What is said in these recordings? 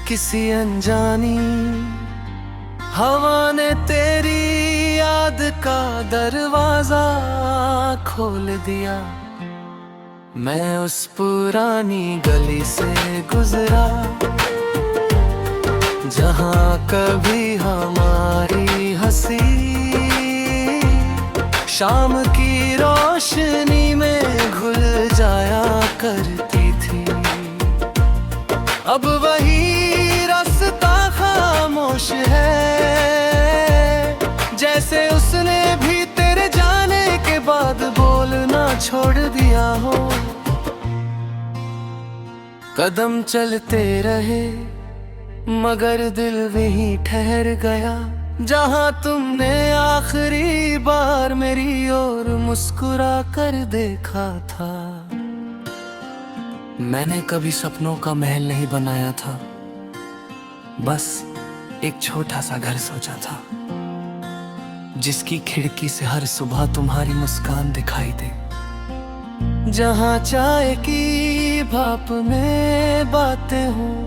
किसी अनजानी हवा ने तेरी याद का दरवाजा खोल दिया। मैं उस पुरानी गली से गुजरा जहाँ कभी हमारी हंसी शाम की रोशनी में घुल जाया करती थी। अब वही रास्ता खामोश है, जैसे उसने भी तेरे जाने के बाद बोलना छोड़ दिया हो। कदम चलते रहे मगर दिल वहीं ठहर गया जहाँ तुमने आखिरी बार मेरी ओर मुस्कुरा कर देखा था। मैंने कभी सपनों का महल नहीं बनाया था, बस एक छोटा सा घर सोचा था जिसकी खिड़की से हर सुबह तुम्हारी मुस्कान दिखाई दे। जहाँ चाय की भाप में बातें हों,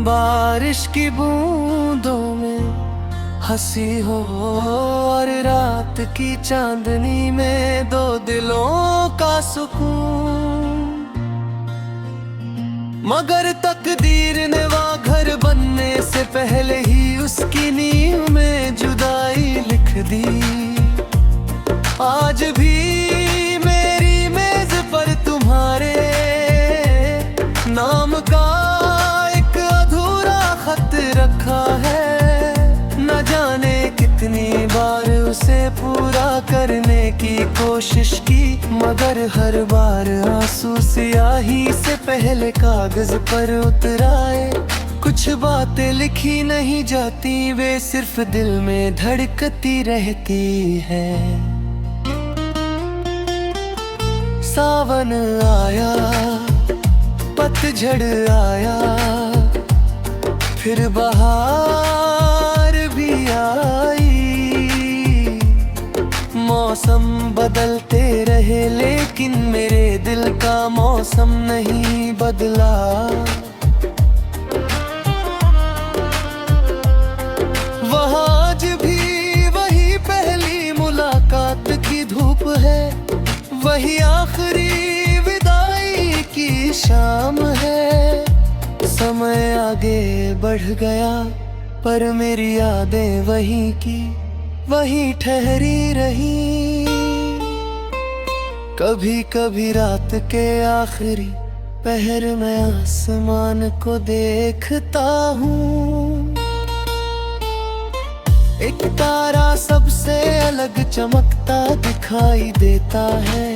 बारिश की बूंदों में हंसी हो और रात की चांदनी में दो दिलों का सुकून। मगर तकदीर ने वहाँ घर बनने से पहले ही उसकी नींव में जुदाई लिख दी। आज भी मेरी मेज पर तुम्हारे नाम का एक अधूरा खत रखा है। न जाने कितनी बार उसे पूरा करने की कोशिश की, मगर हर बार आंसू स्याही से पहले कागज पर उतराए। कुछ बातें लिखी नहीं जाती, वे सिर्फ दिल में धड़कती रहती है। सावन आया, पतझड़ आया, फिर बहार भी आई। मौसम बदलते रहे लेकिन मेरे दिल का मौसम नहीं बदला। वह आज भी वही पहली मुलाकात की धूप है, वही आखिरी विदाई की शाम है। समय आगे बढ़ गया पर मेरी यादें वही की वही ठहरी रही। कभी कभी रात के आखिरी पहर में आसमान को देखता हूँ। एक तारा सबसे अलग चमकता दिखाई देता है।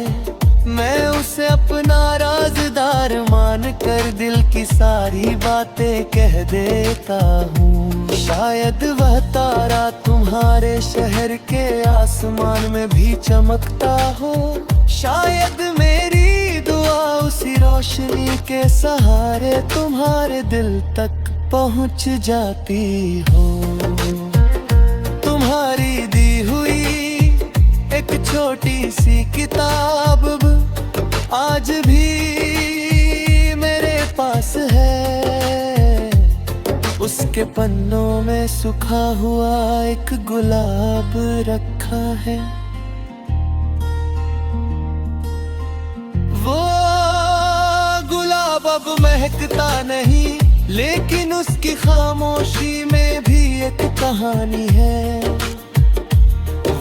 मैं उसे अपना राज़दार मान कर दिल की सारी बातें कह देता हूँ। शायद वह तारा तुम्हारे शहर के आसमान में भी चमकता हो। शायद मेरी दुआ उसी रोशनी के सहारे तुम्हारे दिल तक पहुँच जाती हो। तुम्हारी दी हुई एक छोटी सी किताब आज भी मेरे पास है। उसके पन्नों में सूखा हुआ एक गुलाब रखा है। वो गुलाब अब महकता नहीं, लेकिन उसकी खामोशी में भी एक कहानी है।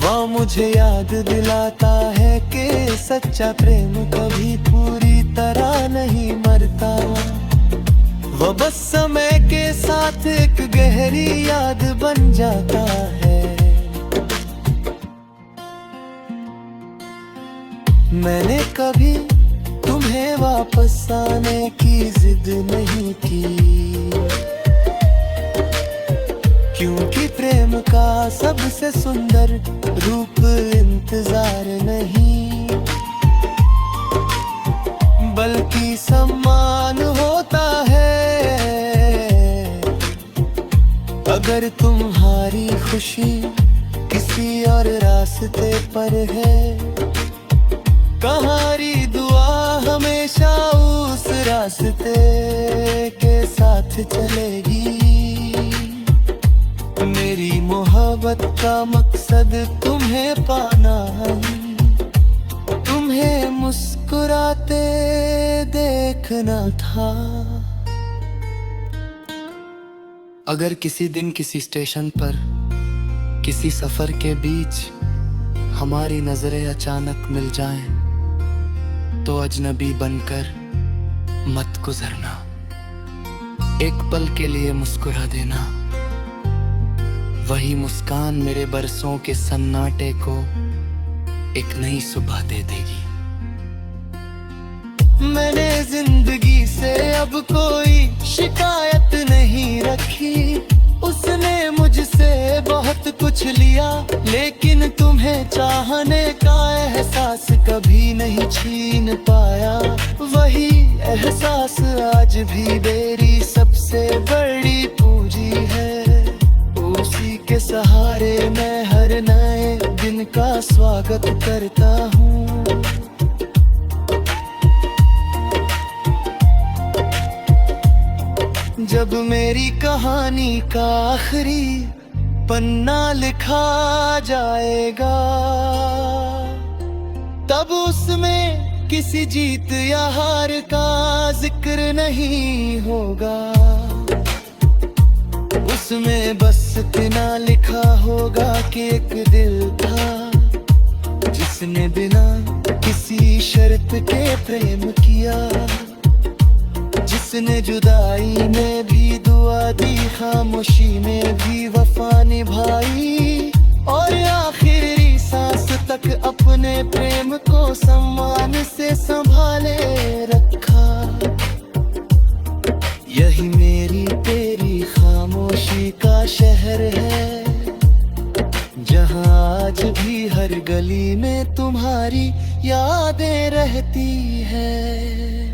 वह मुझे याद दिलाता है कि सच्चा प्रेम कभी पूरी तरह नहीं मरता। वह बस समय के साथ एक गहरी याद बन जाता है। मैंने कभी तुम्हें वापस आने की जिद नहीं की, क्योंकि प्रेम का सबसे सुंदर रूप इंतजार नहीं, बल्कि सम्मान होता है। अगर तुम्हारी खुशी किसी और रास्ते पर है, कहारी दुआ हमेशा उस रास्ते के साथ चलेगी। मेरी मोहब्बत का मकसद तुम्हें पाना है, तुम्हें मुस्कुराते देखना था। अगर किसी दिन किसी स्टेशन पर किसी सफर के बीच हमारी नजरें अचानक मिल जाएं, तो अजनबी बनकर मत गुजरना, एक पल के लिए मुस्कुरा देना। वही मुस्कान मेरे बरसों के सन्नाटे को एक नई सुबह दे देगी। मैंने जिंदगी से अब कोई शिकायत नहीं रखी, उसने मुझसे बहुत कुछ लिया, लेकिन तुम्हें चाहने का एहसास कभी नहीं छीन पाया। वही एहसास आज भी मेरी सबसे बड़ी पूंजी है, उसी के सहारे मैं हर नए दिन का स्वागत करता हूँ। जब मेरी कहानी का आखिरी पन्ना लिखा जाएगा, तब उसमें किसी जीत या हार का जिक्र नहीं होगा। उसमें बस इतना लिखा होगा कि एक दिल था जिसने बिना किसी शर्त के प्रेम किया, जिसने जुदाई में भी दुआ दी, खामोशी में भी वफा निभाई, और आखिरी सांस तक अपने प्रेम को सम्मान से संभाले रखा। यही मेरी तेरी खामोशी का शहर है, जहाँ आज भी हर गली में तुम्हारी यादें रहती है।